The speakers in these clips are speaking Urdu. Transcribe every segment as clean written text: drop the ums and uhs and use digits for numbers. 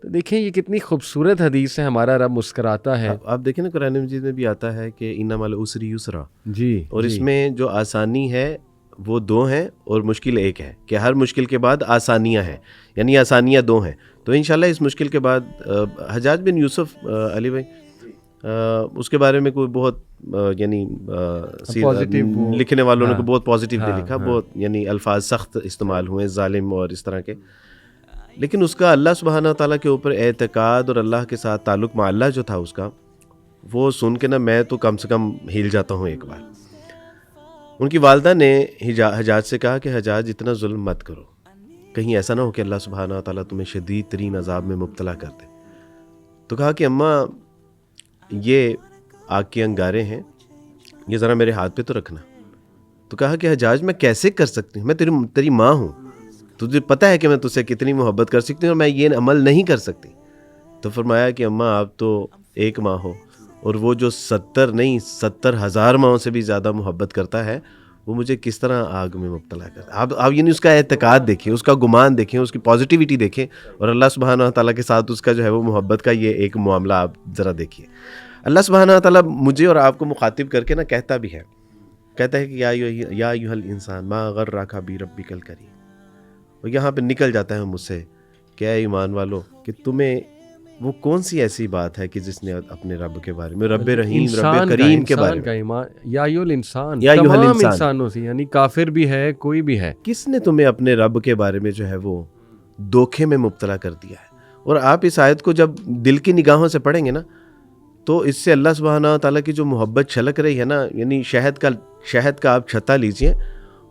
تو دیکھیں یہ کتنی خوبصورت حدیث ہے، ہمارا رب مسکراتا ہے. آپ دیکھیں نا قرآن مجید میں بھی آتا ہے کہ ان مع العسر یسرا، جی، اور اس میں جو آسانی ہے وہ دو ہیں اور مشکل ایک ہے، کہ ہر مشکل کے بعد آسانیاں ہیں، یعنی آسانیاں دو ہیں. تو انشاءاللہ اس مشکل کے بعد حجاج بن یوسف علی بھائی اس کے بارے میں کوئی بہت یعنی لکھنے والوں نے بہت پازیٹیولی لکھا، بہت یعنی الفاظ سخت استعمال ہوئے، ظالم اور اس طرح کے، لیکن اس کا اللہ سبحانہ و تعالیٰ کے اوپر اعتقاد اور اللہ کے ساتھ تعلق مع اللہ جو تھا اس کا، وہ سن کے نا میں تو کم سے کم ہل جاتا ہوں ایک بار. ان کی والدہ نے حجاج سے کہا کہ حجاج اتنا ظلم مت کرو، کہیں ایسا نہ ہو کہ اللہ سبحانہ و تعالیٰ تمہیں شدید ترین عذاب میں مبتلا کر دے. تو کہا کہ اماں یہ آگ کے انگارے ہیں، یہ ذرا میرے ہاتھ پہ تو رکھنا. تو کہا کہ حجاج میں کیسے کر سکتی ہوں، میں تیری ماں ہوں، تجھے پتہ ہے کہ میں تجھ سے کتنی محبت کر سکتی ہوں اور میں یہ عمل نہیں کر سکتی. تو فرمایا کہ اماں آپ تو ایک ماں ہو، اور وہ جو 70,000 ماؤں سے بھی زیادہ محبت کرتا ہے، وہ مجھے کس طرح آگ میں مبتلا کرتا ہے. آپ یعنی اس کا اعتقاد دیکھیں، اس کا گمان دیکھیں، اس کی پازیٹیوٹی دیکھیں، اور اللہ سبحانہ تعالیٰ کے ساتھ اس کا جو ہے وہ محبت کا یہ ایک معاملہ آپ ذرا دیکھیے. اللہ سبحانہ تعالیٰ مجھے اور آپ کو مخاطب کر کے نا کہتا بھی ہے، کہتا ہے کہ یا ایھا الانسان ما غرک بربک الکریم. اور یہاں پہ نکل جاتا ہے مجھ سے کہ اے ایمان والو، کہ تمہیں وہ کون سی ایسی بات ہے کہ جس نے اپنے رب کے بارے میں، رب رحیم رب کریم کے بارے میں، یا ایھا الانسان، تمام انسانوں سے، یعنی کافر بھی ہے کوئی بھی ہے، کس نے تمہیں اپنے رب کے بارے میں جو ہے وہ دھوکے میں مبتلا کر دیا ہے. اور آپ اس آیت کو جب دل کی نگاہوں سے پڑھیں گے نا، تو اس سے اللہ سبحانہ تعالیٰ کی جو محبت چھلک رہی ہے نا، یعنی شہد کا آپ چھتا لیجئے،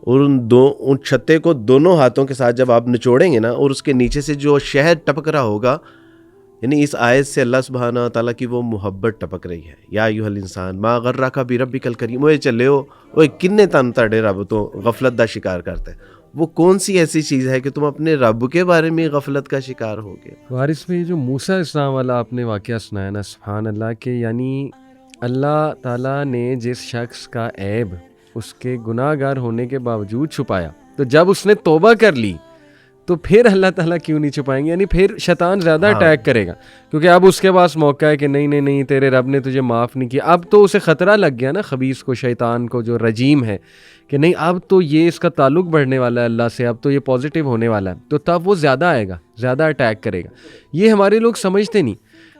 اور ان چھتے کو دونوں ہاتھوں کے ساتھ جب آپ نچوڑیں گے نا، اور اس کے نیچے سے جو شہد ٹپک رہا ہوگا، یعنی اس آیت سے اللہ سبحانہ تعالیٰ کی وہ محبت ٹپک رہی ہے. یا ایھا الانسان ما غرک بربک الکریم، اوے چلے ہو، اوے کنے تن تڑے رب تو غفلت دا شکار کرتا ہے. وہ کون سی ایسی چیز ہے کہ تم اپنے رب کے بارے میں غفلت کا شکار ہو گئے. وارث میں جو موسیٰ السلام والا آپ نے واقعہ سنایا نا، سبحان اللہ، کہ یعنی اللہ تعالیٰ نے جس شخص کا عیب اس کے گناہ گار ہونے کے باوجود چھپایا، تو جب اس نے توبہ کر لی تو پھر اللہ تعالیٰ کیوں نہیں چھپائیں گے؟ یعنی پھر شیطان زیادہ اٹیک کرے گا، کیونکہ اب اس کے پاس موقع ہے کہ نہیں تیرے رب نے تجھے معاف نہیں کیا. اب تو اسے خطرہ لگ گیا نا، خبیث کو، شیطان کو، جو رجیم ہے، کہ نہیں اب تو یہ اس کا تعلق بڑھنے والا ہے اللہ سے، اب تو یہ پازیٹیو ہونے والا ہے، تو تب وہ زیادہ آئے گا، زیادہ اٹیک کرے گا. یہ ہمارے لوگ سمجھتے نہیں.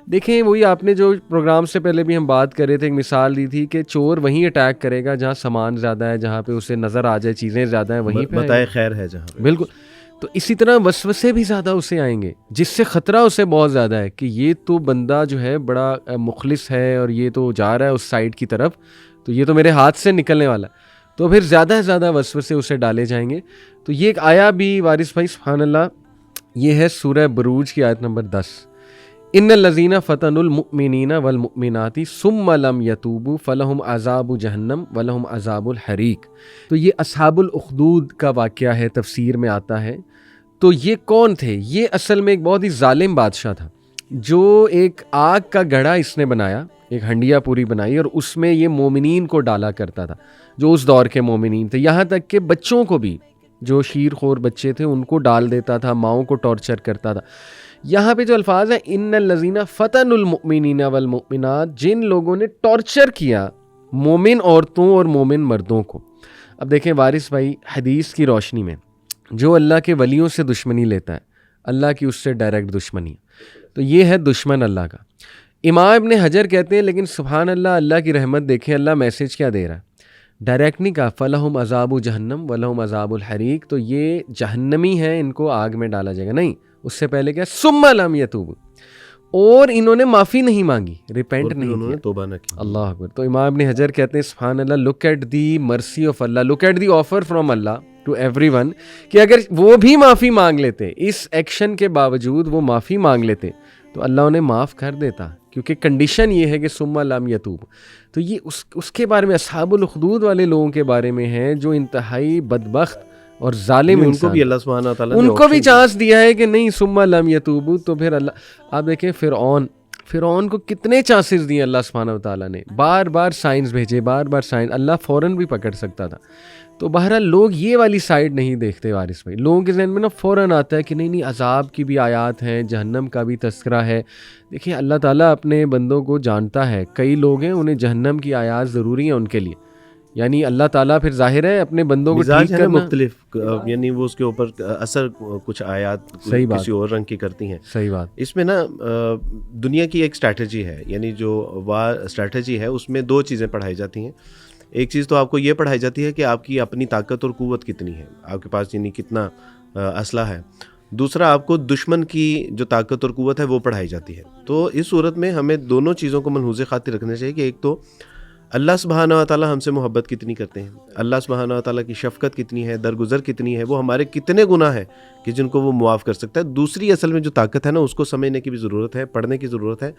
دیکھیں وہی آپ نے جو پروگرام سے پہلے بھی ہم بات کر رہے تھے، ایک مثال دی تھی کہ چور وہیں اٹیک کرے گا جہاں سامان زیادہ ہے، جہاں پہ اسے نظر آ جائے چیزیں زیادہ ہیں، وہیں پہ بتائے خیر ہے جہاں پہ. بالکل. تو اسی طرح وسوسے بھی زیادہ اسے آئیں گے، جس سے خطرہ اسے بہت زیادہ ہے کہ یہ تو بندہ جو ہے بڑا مخلص ہے اور یہ تو جا رہا ہے اس سائڈ کی طرف، تو یہ تو میرے ہاتھ سے نکلنے والا ہے. تو پھر زیادہ سے زیادہ وسوسے اسے ڈالے جائیں گے. تو یہ ایک آیا بھی وارث بھائی، سبحان اللہ، یہ ہے سورہ بروج کی آیت نمبر 10. ان الذین فتنوا المؤمنین والمؤمنات ثم لم یتوبوا فلہم عذاب جہنم ولہم عذاب الحریق. تو یہ اصحاب الاخدود کا واقعہ ہے، تفسیر میں آتا ہے. تو یہ کون تھے؟ یہ اصل میں ایک بہت ہی ظالم بادشاہ تھا، جو ایک آگ کا گڑھا اس نے بنایا، ایک ہنڈیا پوری بنائی، اور اس میں یہ مومنین کو ڈالا کرتا تھا، جو اس دور کے مومنین تھے. یہاں تک کہ بچوں کو بھی، جو شیر خور بچے تھے، ان کو ڈال دیتا تھا، ماؤں کو ٹارچر کرتا تھا. یہاں پہ جو الفاظ ہیں، ان الذین فتنوا المؤمنین والمؤمنات، جن لوگوں نے ٹارچر کیا مومن عورتوں اور مومن مردوں کو. اب دیکھیں وارث بھائی، حدیث کی روشنی میں جو اللہ کے ولیوں سے دشمنی لیتا ہے، اللہ کی اس سے ڈائریکٹ دشمنی ہے، تو یہ ہے دشمن اللہ کا. امام ابن حجر کہتے ہیں لیکن سبحان اللہ، اللہ کی رحمت دیکھیں، اللہ میسج کیا دے رہا ہے. ڈائریکٹ نہیں کہا فلہم عذاب جہنم ولہم عذاب الحریق، تو یہ جہنمی ہیں، ان کو آگ میں ڈالا جائے گا. نہیں، اس سے پہلے کیا، ثم لم یتوبوا، اور انہوں نے معافی نہیں مانگی، ریپینٹ نہیں انہوں نے توبہ نہ کی. اللہ اکبر. تو امام ابن حجر کہتے ہیں سبحان اللہ، look at the mercy of Allah, look at the offer from Allah to everyone, کہ اگر وہ بھی معافی مانگ لیتے، اس ایکشن کے باوجود وہ معافی مانگ لیتے، تو اللہ انہیں معاف کر دیتا، کیونکہ کنڈیشن یہ ہے کہ ثم لم یتوب. تو یہ اس کے بارے میں، اصحاب الاخدود والے لوگوں کے بارے میں ہے، جو انتہائی بدبخت اور ظالم، ان کو بھی اللہ سبحانہ تعالیٰ ان کو بھی چانس دیا ہے کہ نہیں ثم لم یتوبوا. تو پھر اللہ، آپ دیکھیں فرعون کو کتنے چانسز دیے اللہ سبحانہ و تعالیٰ نے, بار بار سائنس بھیجے, بار بار سائنس, اللہ فوراً بھی پکڑ سکتا تھا. تو بہرحال لوگ یہ والی سائڈ نہیں دیکھتے وارث بھائی. لوگوں کے ذہن میں نا فوراً آتا ہے کہ نہیں عذاب کی بھی آیات ہیں, جہنم کا بھی تذکرہ ہے. دیکھیں اللہ تعالیٰ اپنے بندوں کو جانتا ہے, کئی لوگ ہیں انہیں جہنم کی آیات ضروری ہیں ان کے لیے, یعنی اللہ تعالیٰ پھر ظاہر ہے اپنے بندوں کو ٹھیک کرنا مختلف, یعنی وہ اس کے اوپر اثر کچھ آیات کسی اور رنگ کی کرتی ہیں. صحیح بات. اس میں نا دنیا کی ایک اسٹریٹجی ہے, یعنی جو وار اسٹریٹجی ہے اس میں دو چیزیں پڑھائی جاتی ہیں. ایک چیز تو آپ کو یہ پڑھائی جاتی ہے کہ آپ کی اپنی طاقت اور قوت کتنی ہے, آپ کے پاس یعنی کتنا اسلحہ ہے. دوسرا آپ کو دشمن کی جو طاقت اور قوت ہے وہ پڑھائی جاتی ہے. تو اس صورت میں ہمیں دونوں چیزوں کو ملحوظ خاطر رکھنا چاہیے کہ ایک تو اللہ سبحانہ و تعالیٰ ہم سے محبت کتنی کرتے ہیں, اللہ سبحانہ و تعالیٰ کی شفقت کتنی ہے, درگزر کتنی ہے, وہ ہمارے کتنے گناہ ہیں کہ جن کو وہ معاف کر سکتا ہے. دوسری اصل میں جو طاقت ہے نا اس کو سمجھنے کی بھی ضرورت ہے, پڑھنے کی ضرورت ہے,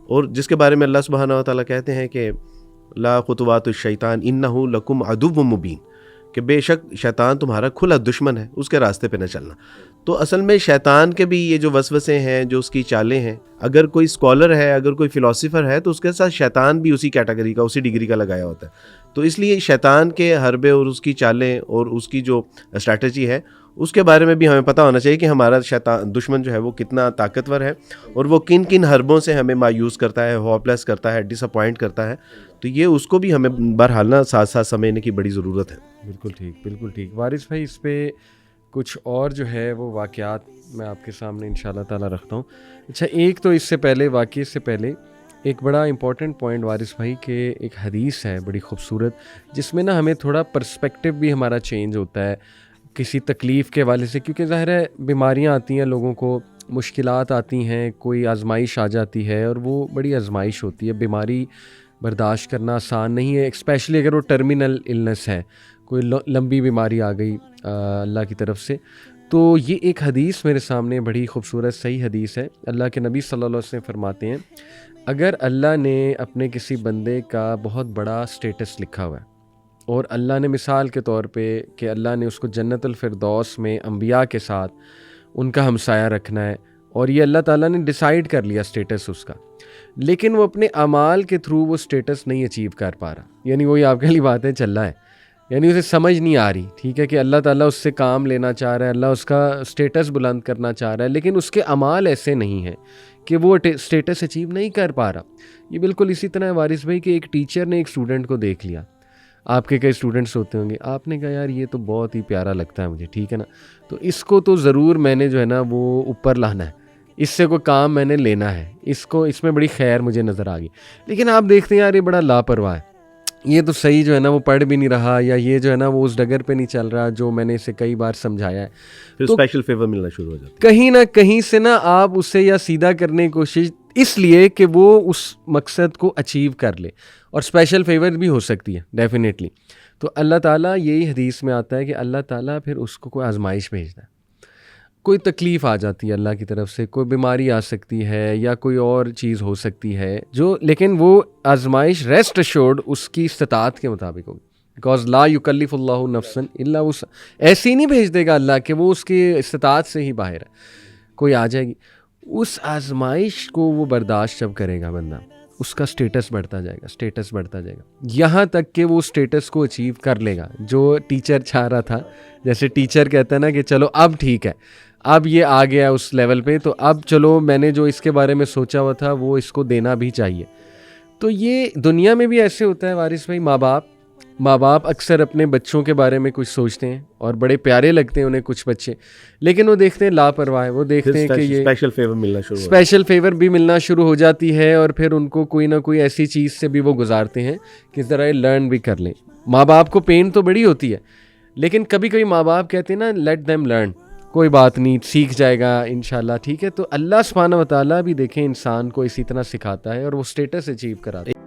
اور جس کے بارے میں اللہ سبحانہ و تعالیٰ کہتے ہیں کہ لا خطوات الشیطان انہ لکم عدو مبین, کہ بے شک شیطان تمہارا کھلا دشمن ہے, اس کے راستے پہ نہ چلنا. تو اصل میں شیطان کے بھی یہ جو وسوسے ہیں, جو اس کی چالیں ہیں, اگر کوئی اسکالر ہے, اگر کوئی فلاسفر ہے تو اس کے ساتھ شیطان بھی اسی کیٹیگری کا, اسی ڈگری کا لگایا ہوتا ہے. تو اس لیے شیطان کے حربے اور اس کی چالیں اور اس کی جو اسٹریٹجی ہے اس کے بارے میں بھی ہمیں پتہ ہونا چاہیے کہ ہمارا شیطان دشمن جو ہے وہ کتنا طاقتور ہے اور وہ کن کن حربوں سے ہمیں مایوس کرتا ہے, ہوپلیس کرتا ہے, ڈس اپوائنٹ کرتا ہے. تو یہ اس کو بھی ہمیں بہرحال نا ساتھ ساتھ سمجھنے کی بڑی ضرورت ہے. بالکل ٹھیک, بالکل ٹھیک. وارث بھائی اس پہ کچھ اور جو ہے وہ واقعات میں آپ کے سامنے انشاءاللہ تعالیٰ رکھتا ہوں. اچھا, ایک تو اس سے پہلے, واقعے سے پہلے ایک بڑا امپورٹنٹ پوائنٹ وارث بھائی کہ ایک حدیث ہے بڑی خوبصورت, جس میں نا ہمیں تھوڑا پرسپیکٹیو بھی ہمارا چینج ہوتا ہے کسی تکلیف کے حوالے سے, کیونکہ ظاہر ہے بیماریاں آتی ہیں, لوگوں کو مشکلات آتی ہیں, کوئی آزمائش آ جاتی ہے اور وہ بڑی آزمائش ہوتی ہے. بیماری برداشت کرنا آسان نہیں ہے, اسپیشلی اگر وہ ٹرمینل النس ہے, کوئی لمبی بیماری آ گئی اللہ کی طرف سے. تو یہ ایک حدیث میرے سامنے بڑی خوبصورت صحیح حدیث ہے. اللہ کے نبی صلی اللہ علیہ وسلم فرماتے ہیں, اگر اللہ نے اپنے کسی بندے کا بہت بڑا سٹیٹس لکھا ہوا ہے اور اللہ نے مثال کے طور پہ کہ اللہ نے اس کو جنت الفردوس میں انبیاء کے ساتھ ان کا ہمسایہ رکھنا ہے, اور یہ اللہ تعالیٰ نے ڈیسائیڈ کر لیا سٹیٹس اس کا, لیکن وہ اپنے اعمال کے تھرو وہ سٹیٹس نہیں اچیو کر پا رہا, یعنی وہی آپ کے لیے باتیں چل رہا ہے, یعنی اسے سمجھ نہیں آ رہی, ٹھیک ہے, کہ اللہ تعالیٰ اس سے کام لینا چاہ رہا ہے, اللہ اس کا سٹیٹس بلند کرنا چاہ رہا ہے, لیکن اس کے اعمال ایسے نہیں ہیں کہ وہ سٹیٹس اچیو نہیں کر پا رہا. یہ بالکل اسی طرح ہے وارث بھائی کہ ایک ٹیچر نے ایک اسٹوڈنٹ کو دیکھ لیا, آپ کے کئی اسٹوڈنٹس ہوتے ہوں گے, آپ نے کہا یار یہ تو بہت ہی پیارا لگتا ہے مجھے, ٹھیک ہے نا, تو اس کو تو ضرور میں نے جو ہے نا وہ اوپر لانا ہے, اس سے کوئی کام میں نے لینا ہے, اس میں بڑی خیر مجھے نظر آ گئی. لیکن آپ دیکھتے ہیں یار یہ بڑا لاپرواہ ہے, یہ تو صحیح جو ہے نا وہ پڑھ بھی نہیں رہا, یا یہ جو ہے نا وہ اس ڈگر پہ نہیں چل رہا جو میں نے اسے کئی بار سمجھایا ہے, تو اسپیشل فیور ملنا شروع ہو جاتا ہے. کہیں نہ کہیں سے نا آپ اسے یا سیدھا کرنے کی کوشش اس لیے کہ وہ اس مقصد کو اچیو کر لے, اور اسپیشل فیور بھی ہو سکتی ہے ڈیفینیٹلی. تو اللہ تعالیٰ یہی حدیث میں آتا ہے کہ اللہ تعالیٰ پھر اس کو کوئی آزمائش بھیجتا ہے, کوئی تکلیف آ جاتی ہے اللہ کی طرف سے, کوئی بیماری آ سکتی ہے یا کوئی اور چیز ہو سکتی ہے جو, لیکن وہ آزمائش ریسٹ ایشورڈ اس کی استطاعت کے مطابق ہوگی, بیکاز لا یکلف اللہ نفسا الا وسعہا, ایسے ہی نہیں بھیج دے گا اللہ کہ وہ اس کی استطاعت سے ہی باہر ہے, کوئی آ جائے گی. اس آزمائش کو وہ برداشت جب کرے گا بندہ, اس کا سٹیٹس بڑھتا جائے گا, سٹیٹس بڑھتا جائے گا, یہاں تک کہ وہ سٹیٹس کو اچیو کر لے گا جو ٹیچر چاہ رہا تھا. جیسے ٹیچر کہتا ہے نا کہ چلو اب ٹھیک ہے, اب یہ آ گیا اس لیول پہ, تو اب چلو میں نے جو اس کے بارے میں سوچا ہوا تھا وہ اس کو دینا بھی چاہیے. تو یہ دنیا میں بھی ایسے ہوتا ہے وارث بھائی, ماں باپ اکثر اپنے بچوں کے بارے میں کچھ سوچتے ہیں اور بڑے پیارے لگتے ہیں انہیں کچھ بچے, لیکن وہ دیکھتے ہیں لاپرواہ ہے, وہ دیکھتے ہیں کہ یہ اسپیشل فیور بھی ملنا شروع ہو جاتی ہے, اور پھر ان کو کوئی نہ کوئی ایسی چیز سے بھی وہ گزارتے ہیں کہ ذرا یہ لرن بھی کر لیں. ماں باپ کو پین تو بڑی ہوتی ہے, لیکن کبھی کبھی ماں باپ کہتے ہیں نا لیٹ دیم لرن, کوئی بات نہیں, سیکھ جائے گا انشاءاللہ, ٹھیک ہے. تو اللہ سبحانہ و تعالیٰ بھی دیکھیں انسان کو اسی طرح سکھاتا ہے اور وہ سٹیٹس اچیو کراتا ہے.